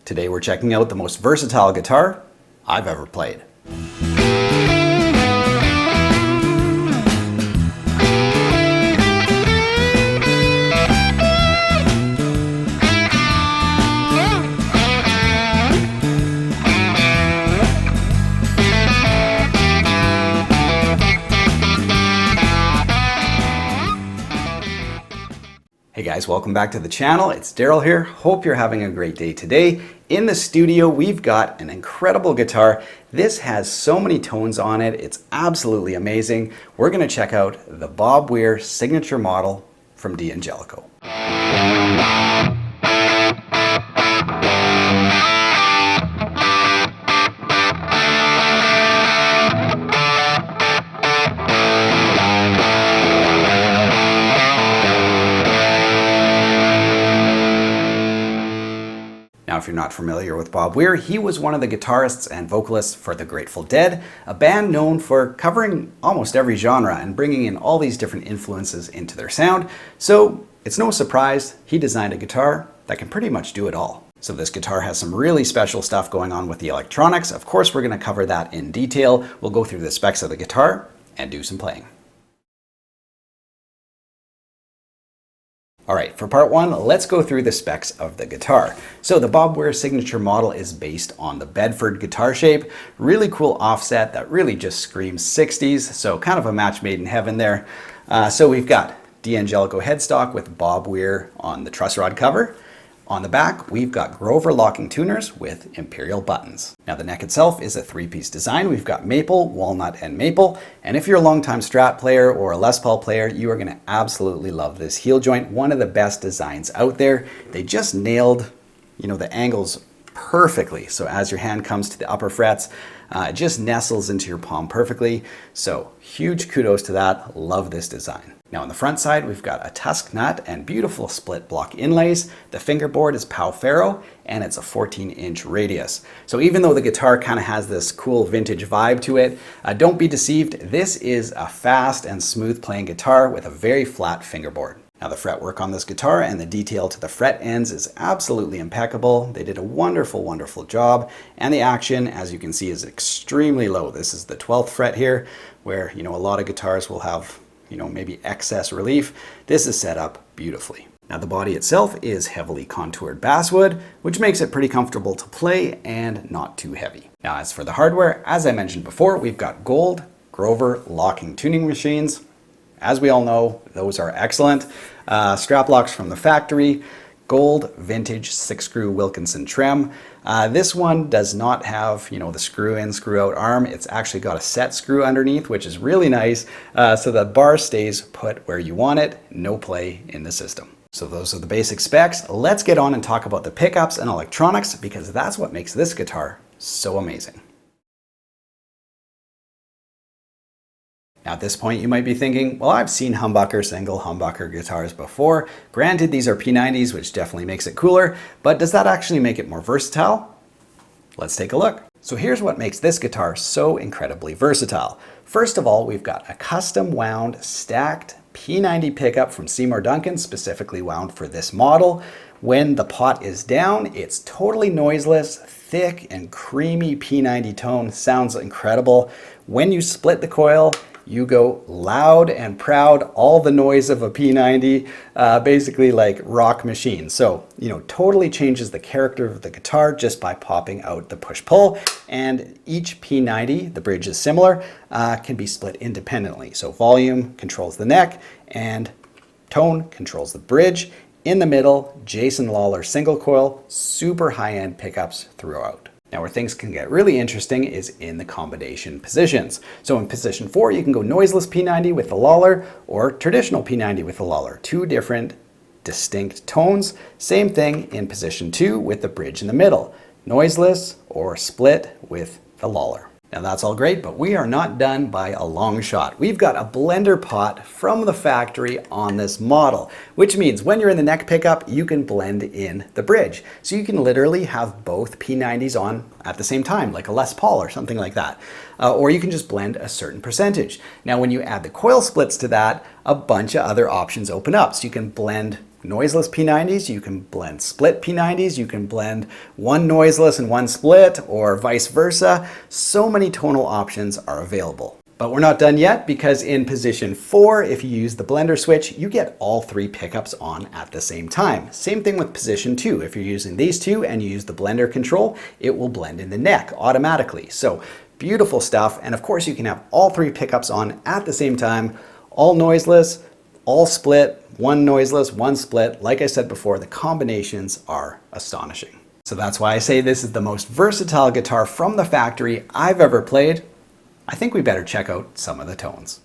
Today we're checking out the most versatile guitar I've ever played. Hey guys, welcome back to the channel. It's Daryl here. Hope you're having a great day today. In the studio, we've got an incredible guitar. This has so many tones on it. It's absolutely amazing. We're going to check out the Bob Weir signature model from D'Angelico. Now, if you're not familiar with Bob Weir, he was one of the guitarists and vocalists for the Grateful Dead, a band known for covering almost every genre and bringing in all these different influences into their sound. So it's no surprise he designed a guitar that can pretty much do it all. So this guitar has some really special stuff going on with the electronics. Of course, we're going to cover that in detail. We'll go through the specs of the guitar and do some playing. All right, for part one, let's go through the specs of the guitar. So the Bob Weir signature model is based on the Bedford guitar shape. Really cool offset that really just screams 60s. So kind of a match made in heaven there. So we've got D'Angelico headstock with Bob Weir on the truss rod cover. On the back, we've got Grover locking tuners with imperial buttons. Now the neck itself is a three-piece design. We've got maple, walnut, and maple. And if you're a longtime Strat player or a Les Paul player, you are gonna absolutely love this heel joint. One of the best designs out there. They just nailed, the angles perfectly. So as your hand comes to the upper frets, it just nestles into your palm perfectly. So huge kudos to that. Love this design. Now on the front side, we've got a tusk nut and beautiful split block inlays. The fingerboard is Pau Ferro and it's a 14-inch radius. So even though the guitar kind of has this cool vintage vibe to it, don't be deceived. This is a fast and smooth playing guitar with a very flat fingerboard. Now the fretwork on this guitar and the detail to the fret ends is absolutely impeccable. They did a wonderful, wonderful job. And the action, as you can see, is extremely low. This is the 12th fret here, where a lot of guitars will have maybe excess relief. This is set up beautifully. Now the body itself is heavily contoured basswood, which makes it pretty comfortable to play and not too heavy. Now as for the hardware, as I mentioned before, we've got gold Grover locking tuning machines. As we all know, those are excellent. Strap locks from the factory, gold vintage 6-screw Wilkinson trim. This one does not have, the screw in, screw out arm. It's actually got a set screw underneath, which is really nice. So the bar stays put where you want it, no play in the system. So those are the basic specs. Let's get on and talk about the pickups and electronics because that's what makes this guitar so amazing. Now at this point you might be thinking, well, I've seen humbucker, single humbucker guitars before. Granted, these are P90s, which definitely makes it cooler, but does that actually make it more versatile? Let's take a look. So here's what makes this guitar so incredibly versatile. First of all, we've got a custom wound stacked P90 pickup from Seymour Duncan, specifically wound for this model. When the pot is down, it's totally noiseless, thick and creamy P90 tone, sounds incredible. When you split the coil, you go loud and proud, all the noise of a P90, basically like rock machine. So, totally changes the character of the guitar just by popping out the push-pull. And each P90, the bridge is similar, can be split independently. So volume controls the neck and tone controls the bridge. In the middle, Jason Lawler single coil, super high-end pickups throughout. Now where things can get really interesting is in the combination positions. So in position 4, you can go noiseless P90 with the Lawler or traditional P90 with the Lawler. Two different distinct tones. Same thing in position 2 with the bridge in the middle. Noiseless or split with the Lawler. Now that's all great, but we are not done by a long shot. We've got a blender pot from the factory on this model, which means when you're in the neck pickup, you can blend in the bridge. So you can literally have both P90s on at the same time, like a Les Paul or something like that. Or you can just blend a certain percentage. Now when you add the coil splits to that, a bunch of other options open up. So you can blend noiseless P90s, you can blend split P90s, you can blend one noiseless and one split, or vice versa. So many tonal options are available. But we're not done yet, because in position 4, if you use the blender switch, you get all 3 pickups on at the same time. Same thing with position 2. If you're using these two and you use the blender control, it will blend in the neck automatically. So beautiful stuff. And of course you can have all 3 pickups on at the same time, all noiseless, all split, one noiseless, one split. Like I said before, the combinations are astonishing. So that's why I say this is the most versatile guitar from the factory I've ever played. I think we better check out some of the tones.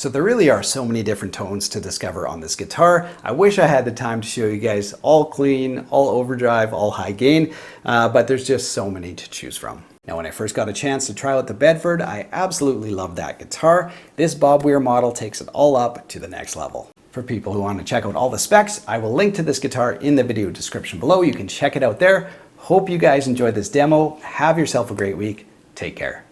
So there really are so many different tones to discover on this guitar. I wish I had the time to show you guys all clean, all overdrive, all high gain, but there's just so many to choose from. Now, when I first got a chance to try out the Bedford, I absolutely loved that guitar. This Bob Weir model takes it all up to the next level. For people who want to check out all the specs, I will link to this guitar in the video description below. You can check it out there. Hope you guys enjoyed this demo. Have yourself a great week. Take care.